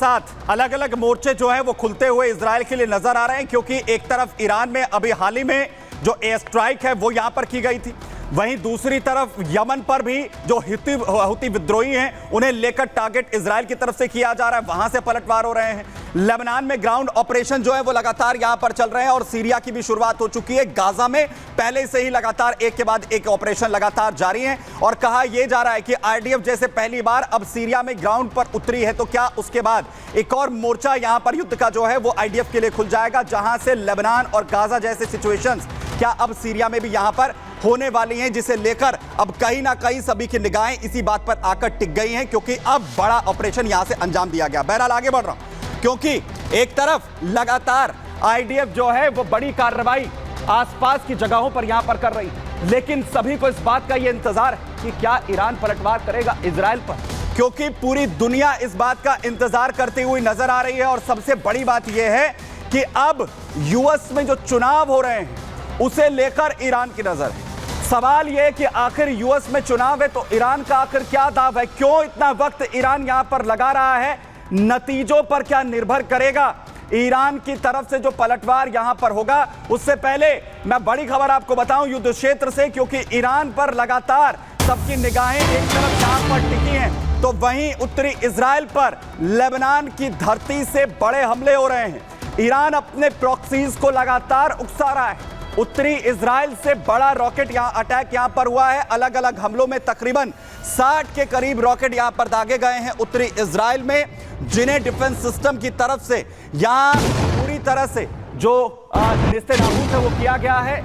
साथ अलग अलग मोर्चे जो हैं वो खुलते हुए इजराइल के लिए नजर आ रहे हैं, क्योंकि एक तरफ ईरान में अभी हाल ही में जो एयर स्ट्राइक है वो यहां पर की गई थी, वहीं दूसरी तरफ यमन पर भी जो हुती विद्रोही हैं उन्हें लेकर टारगेट इजराइल की तरफ से किया जा रहा है, वहां से पलटवार हो रहे हैं। लेबनान में ग्राउंड ऑपरेशन जो है वो लगातार यहां पर चल रहे हैं और सीरिया की भी शुरुआत हो चुकी है। गाजा में पहले से ही लगातार एक के बाद एक ऑपरेशन लगातार जारी है और कहा यह जा रहा है कि आईडीएफ जैसे पहली बार अब सीरिया में ग्राउंड पर उतरी है तो क्या उसके बाद एक और मोर्चा यहां पर युद्ध का जो है वो आईडीएफ के लिए खुल जाएगा, जहां से लेबनान और गाजा जैसे सिचुएशंस क्या अब सीरिया में भी यहां पर होने वाली हैं, जिसे लेकर अब कहीं ना कहीं सभी की निगाहें इसी बात पर आकर टिक गई हैं, क्योंकि अब बड़ा ऑपरेशन यहां से अंजाम दिया गया। बहरहाल आगे बढ़ रहा हूं, क्योंकि एक तरफ लगातार आईडीएफ जो है वो बड़ी कार्रवाई आसपास की जगहों पर यहां पर कर रही है, लेकिन सभी को इस बात का यह इंतजार है कि क्या ईरान पलटवार करेगा इजराइल पर, क्योंकि पूरी दुनिया इस बात का इंतजार करती हुई नजर आ रही है। और सबसे बड़ी बात यह है कि अब यूएस में जो चुनाव हो रहे हैं उसे लेकर ईरान की नजर है। सवाल यह कि आखिर यूएस में चुनाव है तो ईरान का आखिर क्या दाव है, क्यों इतना वक्त ईरान यहां पर लगा रहा है, नतीजों पर क्या निर्भर करेगा ईरान की तरफ से जो पलटवार यहां पर होगा। उससे पहले मैं बड़ी खबर आपको बताऊं युद्ध क्षेत्र से, क्योंकि ईरान पर लगातार सबकी निगाहें एक तरफ यहां पर टिकी हैं तो वहीं उत्तरी इजराइल पर लेबनान की धरती से बड़े हमले हो रहे हैं। ईरान अपने प्रॉक्सीज को लगातार उकसा रहा है। उत्तरी इजराइल से बड़ा रॉकेट अटैक यहां पर हुआ है। अलग अलग हमलों में तकरीबन 60 के करीब रॉकेट यहां पर दागे गए हैं उत्तरी इजराइल में, जिन्हें डिफेंस सिस्टम की तरफ से यहां पूरी तरह से जो निस्तेनाबूद है वो किया गया है,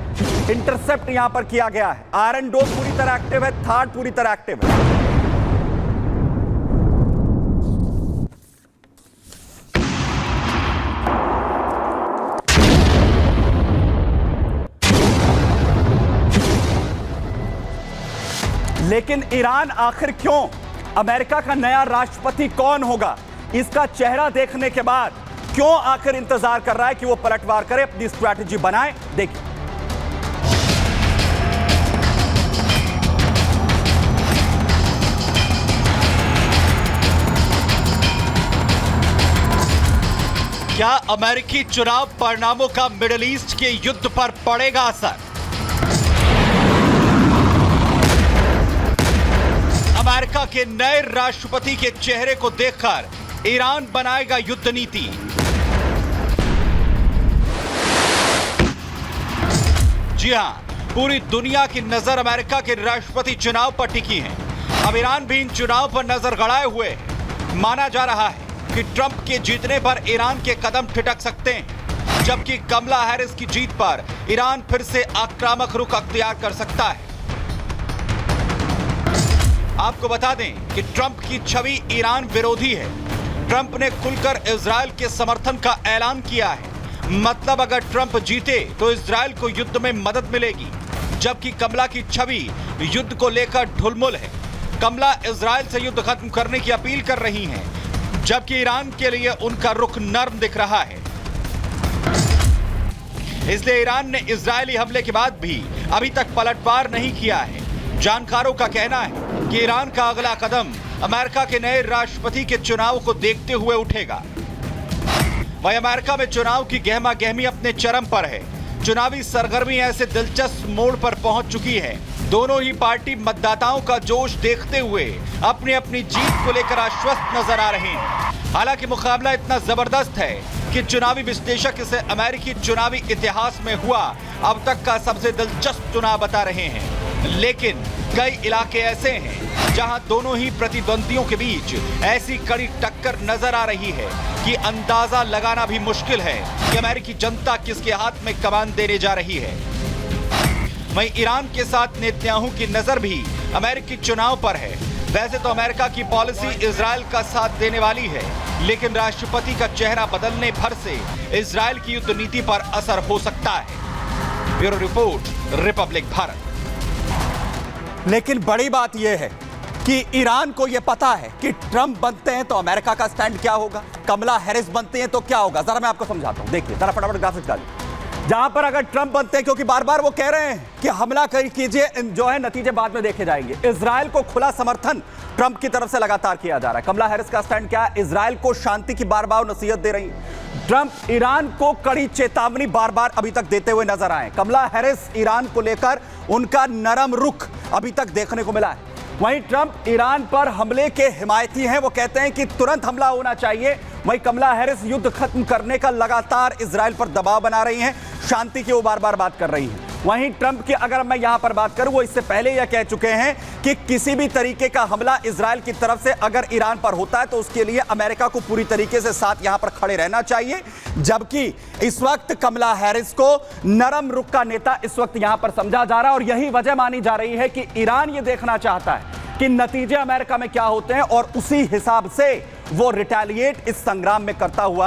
इंटरसेप्ट यहां पर किया गया है। आयरन डोम पूरी तरह एक्टिव है, थार्ड पूरी तरह एक्टिव है। लेकिन ईरान आखिर क्यों, अमेरिका का नया राष्ट्रपति कौन होगा, इसका चेहरा देखने के बाद क्यों आखिर इंतजार कर रहा है कि वो पलटवार करे, अपनी स्ट्रैटेजी बनाए। देखिए, क्या अमेरिकी चुनाव परिणामों का मिडिल ईस्ट के युद्ध पर पड़ेगा असर? अमेरिका के नए राष्ट्रपति के चेहरे को देखकर ईरान बनाएगा युद्ध नीति। जी हां, पूरी दुनिया की नजर अमेरिका के राष्ट्रपति चुनाव पर टिकी है। अब ईरान भी इन चुनाव पर नजर गड़ाए हुए है। माना जा रहा है कि ट्रंप के जीतने पर ईरान के कदम ठिठक सकते हैं, जबकि कमला हैरिस की जीत पर ईरान फिर से आक्रामक रुख अख्तियार कर सकता है। आपको बता दें कि ट्रंप की छवि ईरान विरोधी है। ट्रंप ने खुलकर इजराइल के समर्थन का ऐलान किया है, मतलब अगर ट्रंप जीते तो इजराइल को युद्ध में मदद मिलेगी, जबकि कमला की छवि युद्ध को लेकर ढुलमुल है। कमला इजराइल से युद्ध खत्म करने की अपील कर रही हैं, जबकि ईरान के लिए उनका रुख नर्म दिख रहा है। इसलिए ईरान ने इजरायली हमले के बाद भी अभी तक पलटवार नहीं किया है। जानकारों का कहना है कि ईरान का अगला कदम अमेरिका के नए राष्ट्रपति के चुनाव को देखते हुए उठेगा। वहीं अमेरिका में चुनाव की गहमा गहमी अपने चरम पर है। चुनावी सरगर्मी ऐसे दिलचस्प मोड़ पर पहुंच चुकी है, दोनों ही पार्टी मतदाताओं का जोश देखते हुए अपनी अपनी जीत को लेकर आश्वस्त नजर आ रहे हैं। हालांकि मुकाबला इतना जबरदस्त है कि चुनावी विश्लेषक इसे अमेरिकी चुनावी इतिहास में हुआ अब तक का सबसे दिलचस्प चुनाव बता रहे हैं। लेकिन कई इलाके ऐसे हैं जहां दोनों ही प्रतिद्वंदियों के बीच ऐसी कड़ी टक्कर नजर आ रही है कि अंदाजा लगाना भी मुश्किल है कि अमेरिकी जनता किसके हाथ में कमान देने जा रही है। वहीं ईरान के साथ नेतन्याहू की नजर भी अमेरिकी चुनाव पर है। वैसे तो अमेरिका की पॉलिसी इजराइल का साथ देने वाली है, लेकिन राष्ट्रपति का चेहरा बदलने भर से इजराइल की युद्ध नीति पर असर हो सकता है। Bureau report, Republic Bharat. लेकिन बड़ी बात यह है कि ईरान को यह पता है कि ट्रंप बनते हैं तो अमेरिका का स्टैंड क्या होगा, कमला हैरिस बनते हैं तो क्या होगा। जरा मैं आपको समझाता हूं, देखिए जरा फटाफट ग्राफिक्स डालिए। जहां पर अगर ट्रंप बनते हैं, क्योंकि बार बार वो कह रहे हैं कि हमला कीजिए, जो है नतीजे बाद में देखे जाएंगे। इजराइल को खुला समर्थन ट्रंप की तरफ से लगातार किया जा रहा है। कमला हैरिस का स्टैंड क्या है? इजराइल को शांति की बार बार नसीहत दे रही है। ट्रंप ईरान को कड़ी चेतावनी बार बार अभी तक देते हुए नजर आए। कमला हैरिस ईरान को लेकर उनका नरम रुख अभी तक देखने को मिला है। वहीं ट्रंप ईरान पर हमले के हिमायती हैं, वो कहते हैं कि तुरंत हमला होना चाहिए। वहीं कमला हैरिस युद्ध खत्म करने का लगातार इजराइल पर दबाव बना रही हैं, शांति की वो बार बार बात कर रही हैं। वहीं ट्रंप की अगर मैं यहां पर बात करूं, वो इससे पहले यह कह चुके हैं कि किसी भी तरीके का हमला इजराइल की तरफ से अगर ईरान पर होता है तो उसके लिए अमेरिका को पूरी तरीके से साथ यहां पर खड़े रहना चाहिए। जबकि इस वक्त कमला हैरिस को नरम रुख का नेता इस वक्त यहां पर समझा जा रहा है, और यही वजह मानी जा रही है कि ईरान ये देखना चाहता है कि नतीजे अमेरिका में क्या होते हैं और उसी हिसाब से वो रिटेलिएट इस संग्राम में करता हुआ